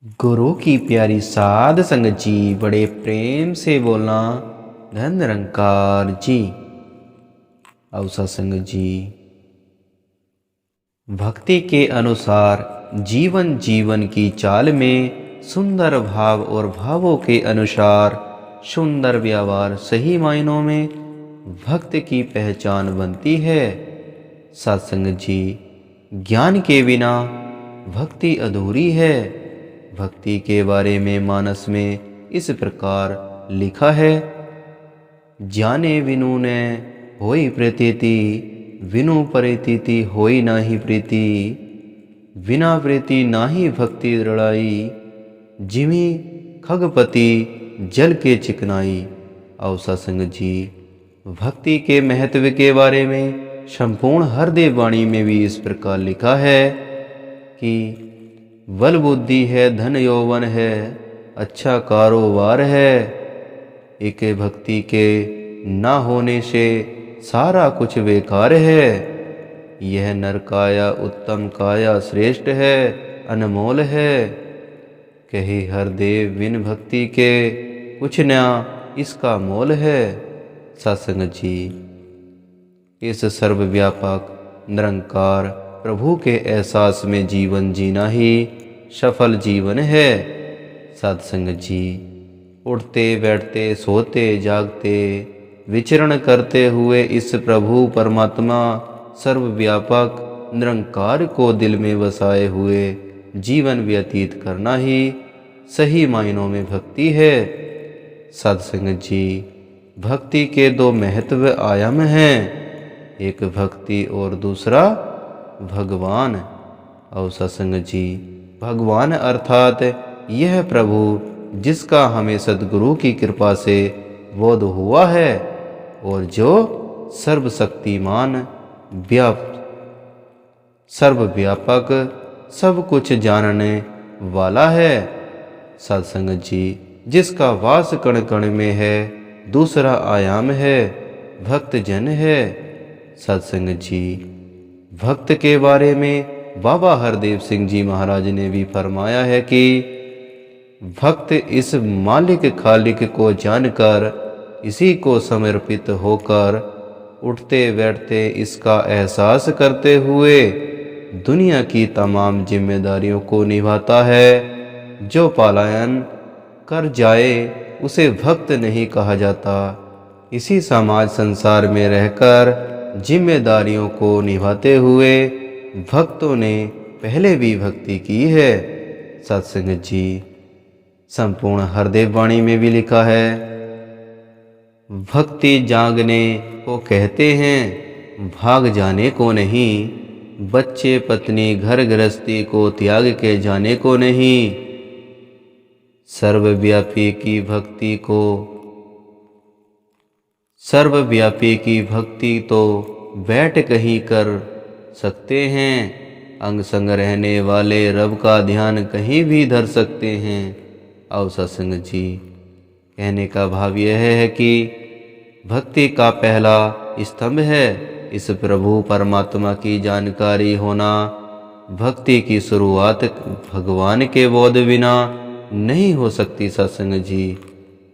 गुरु की प्यारी साध संगत जी, बड़े प्रेम से बोलना धन निरंकार जी। आओ सत्संग जी, भक्ति के अनुसार जीवन जीवन की चाल में सुंदर भाव और भावों के अनुसार सुंदर व्यवहार सही मायनों में भक्त की पहचान बनती है। सत्संग जी, ज्ञान के बिना भक्ति अधूरी है। भक्ति के बारे में मानस में इस प्रकार लिखा है। जाने विनु ने होई प्रतीति, विनु परितीति होई नाही प्रीति। बिना प्रीति नाही भक्ति दृढ़ाई, जिमी खगपति जल के चिकनाई। आओ सत्संग जी, भक्ति के महत्व के बारे में संपूर्ण हृदय वाणी में भी इस प्रकार लिखा है कि बल बुद्धि है, धन यौवन है, अच्छा कारोबार है। एक भक्ति के ना होने से सारा कुछ बेकार है। यह नर काया उत्तम काया श्रेष्ठ है, अनमोल है। कहे हर देव बिन भक्ति के, कुछ ना इसका मोल है। सत्संग जी, इस सर्वव्यापक निरंकार प्रभु के एहसास में जीवन जीना ही सफल जीवन है। सत्संग जी, उठते बैठते सोते जागते विचरण करते हुए इस प्रभु परमात्मा सर्वव्यापक निरंकार को दिल में बसाए हुए जीवन व्यतीत करना ही सही मायनों में भक्ति है। सत्संग जी, भक्ति के दो महत्व आयाम हैं, एक भक्ति और दूसरा भगवान। और सत्संग जी, भगवान अर्थात यह प्रभु जिसका हमें सद्गुरु की कृपा से बोध हुआ है और जो सर्वशक्तिमान सर्वव्यापक सब कुछ जानने वाला है। सत्संग जी, जिसका वास कण कण में है, दूसरा आयाम है, भक्त जन है। सत्संग जी, भक्त के बारे में बाबा हरदेव सिंह जी महाराज ने भी फरमाया है कि भक्त इस मालिक खालिक को जानकर, इसी को समर्पित होकर, उठते बैठते इसका एहसास करते हुए दुनिया की तमाम जिम्मेदारियों को निभाता है। जो पलायन कर जाए उसे भक्त नहीं कहा जाता। इसी समाज संसार में रहकर जिम्मेदारियों को निभाते हुए भक्तों ने पहले भी भक्ति की है। सत्संग जी, संपूर्ण हरदेव वाणी में भी लिखा है, भक्ति जागने को कहते हैं, भाग जाने को नहीं। बच्चे पत्नी घर गृहस्थी को त्याग के जाने को नहीं। सर्वव्यापी की भक्ति तो बैठ कहीं कर सकते हैं। अंग संग रहने वाले रब का ध्यान कहीं भी धर सकते हैं। आओ सत्संग जी, कहने का भाव यह है कि भक्ति का पहला स्तंभ है इस प्रभु परमात्मा की जानकारी होना। भक्ति की शुरुआत भगवान के बोध बिना नहीं हो सकती। सत्संग जी,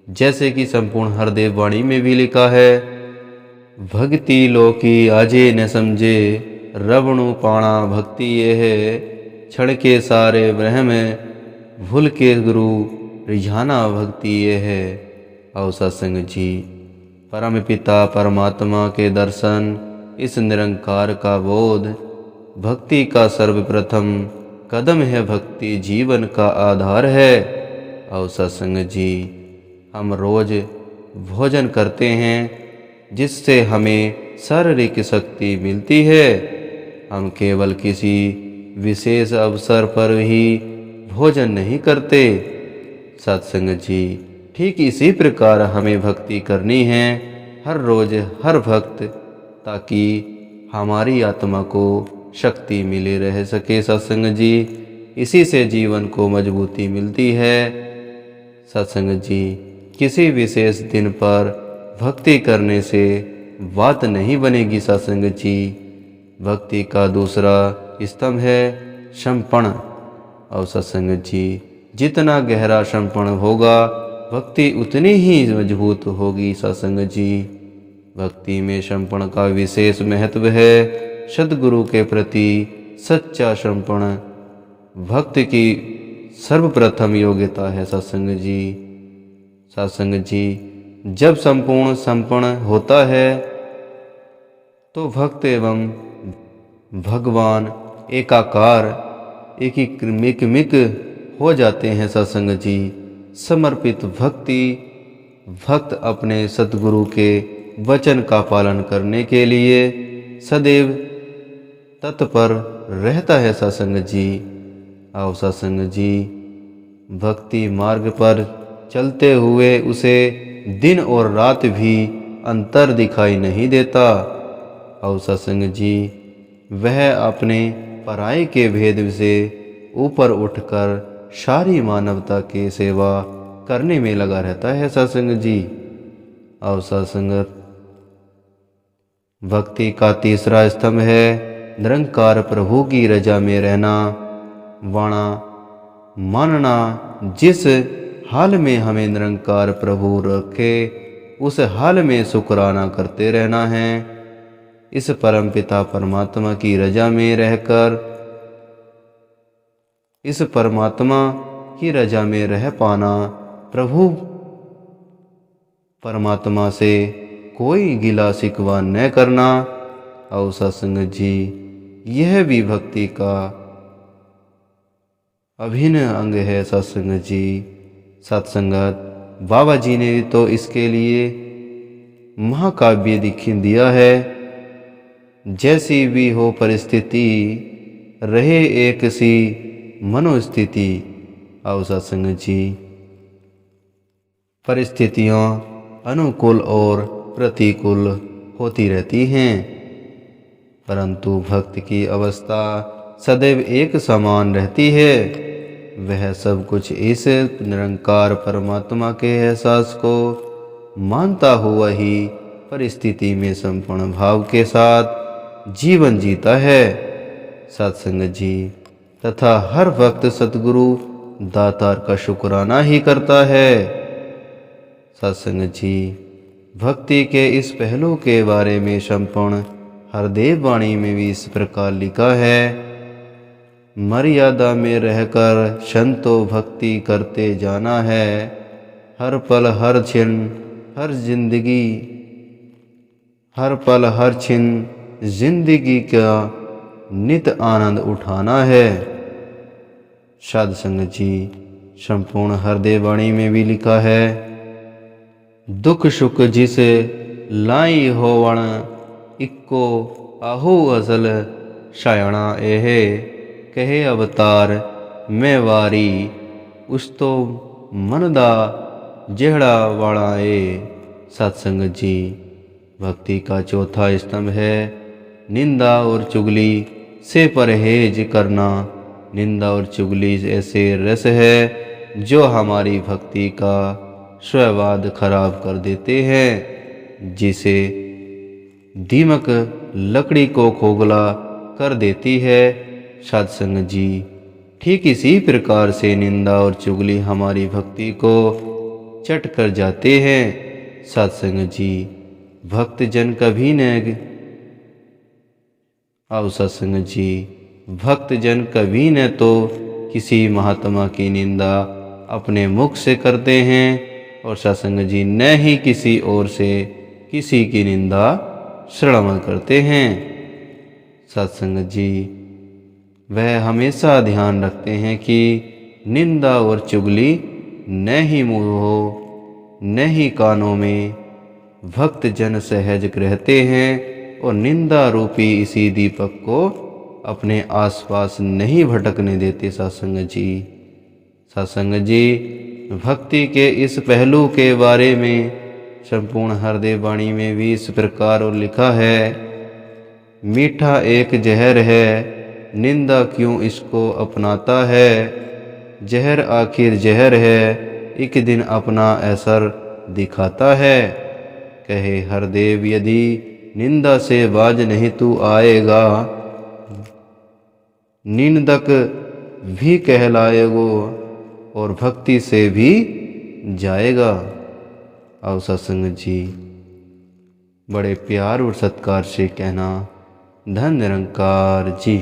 जैसे कि संपूर्ण हरदेव वाणी में भी लिखा है, भक्ति लोकी आजे न समझे, रवणु पाणा भक्ति ये है। क्षण के सारे ब्रह्म भूल के गुरु, रिझाना भक्ति ये है। और सत्संग जी, परम पिता परमात्मा के दर्शन, इस निरंकार का बोध भक्ति का सर्वप्रथम कदम है। भक्ति जीवन का आधार है। और सत्संग जी, हम रोज भोजन करते हैं जिससे हमें शारीरिक शक्ति मिलती है। हम केवल किसी विशेष अवसर पर ही भोजन नहीं करते। सत्संग जी, ठीक इसी प्रकार हमें भक्ति करनी है हर रोज हर भक्त, ताकि हमारी आत्मा को शक्ति मिले रह सके। सत्संग जी, इसी से जीवन को मजबूती मिलती है। सत्संग जी, किसी विशेष दिन पर भक्ति करने से बात नहीं बनेगी। सत्संग जी, भक्ति का दूसरा स्तंभ है समर्पण। और सत्संग जी, जितना गहरा समर्पण होगा भक्ति उतनी ही मजबूत होगी। सत्संग जी, भक्ति में समर्पण का विशेष महत्व है। सद्गुरु के प्रति सच्चा समर्पण भक्त की सर्वप्रथम योग्यता है। सत्संग जी, सत्संग जी, जब संपूर्ण समर्पण होता है तो भक्त एवं भगवान एकाकार एकीकृत हो जाते हैं। सत्संग जी, समर्पित भक्त अपने सद्गुरु के वचन का पालन करने के लिए सदैव तत्पर रहता है। सत्संग जी, आओ सत्संग जी, भक्ति मार्ग पर चलते हुए उसे दिन और रात भी अंतर दिखाई नहीं देता। आओ सत्संग जी, वह अपने पराई के भेद से ऊपर उठकर सारी मानवता की सेवा करने में लगा रहता है। सत्संग जी, और सत्संगत भक्ति का तीसरा स्तंभ है निरंकार प्रभु की रजा में रहना, वाणा मानना। जिस हाल में हमें निरंकार प्रभु रखे उस हाल में शुक्राना करते रहना है। इस परमपिता परमात्मा की रजा में रहकर इस परमात्मा की रजा में रह पाना, प्रभु परमात्मा से कोई गिला शिकवा न करना। और सत्संग जी, यह भी भक्ति का अभिन्न अंग है। सत्संग जी, सत्संगत बाबा जी ने तो इसके लिए महाकाव्य दिया है। जैसी भी हो परिस्थिति रहे एक सी मनोस्थिति। आओ सत्संग जी, परिस्थितियाँ अनुकूल और प्रतिकूल होती रहती हैं, परंतु भक्त की अवस्था सदैव एक समान रहती है। वह सब कुछ इस निरंकार परमात्मा के एहसास को मानता हुआ ही परिस्थिति में संपूर्ण भाव के साथ जीवन जीता है। सत्संग जी, तथा हर वक्त सतगुरु दातार का शुक्राना ही करता है। सत्संग जी, भक्ति के इस पहलू के बारे में संपूर्ण हरदेव वाणी में भी इस प्रकार लिखा है। मर्यादा में रहकर संतो भक्ति करते जाना है। हर पल हर क्षण हर जिंदगी हर पल हर क्षण जिंदगी का नित आनंद उठाना है। सत्संग जी, संपूर्ण हरदेव वाणी में भी लिखा है। दुख सुख जिसे लाई होवण इक्को आहू असल शायणा एहे कहे अवतार मैं वारी उस तो मनदा जेहड़ा वाला ए। सत्संग जी, भक्ति का चौथा स्तंभ है निंदा और चुगली से परहेज करना। निंदा और चुगली ऐसे रस है जो हमारी भक्ति का स्ववाद खराब कर देते हैं, जिसे दीमक लकड़ी को खोखला कर देती है। सत्संग जी, ठीक इसी प्रकार से निंदा और चुगली हमारी भक्ति को चट कर जाते हैं। सत्संग जी, भक्त जन कभी न आओ सत्संग जी, भक्त जन कभी न तो किसी महात्मा की निंदा अपने मुख से करते हैं और सत्संग जी न ही किसी और से किसी की निंदा श्रवण करते हैं। सत्संग जी, वह हमेशा ध्यान रखते हैं कि निंदा और चुगली न ही मुँह हो न ही कानों में। भक्त जन सहज रहते हैं और निंदा रूपी इसी दीपक को अपने आसपास नहीं भटकने देते। सत्संग जी, सत्संग जी, भक्ति के इस पहलू के बारे में संपूर्ण हरदेव वाणी में भी इस प्रकार और लिखा है। मीठा एक जहर है, निंदा क्यों इसको अपनाता है। जहर आखिर जहर है, एक दिन अपना असर दिखाता है। कहे हरदेव यदि निंदा से बाज नहीं तू आएगा, निंदक भी कहलाएगो और भक्ति से भी जाएगा। और सत्संग जी बड़े प्यार और सत्कार से कहना, धन निरंकार जी।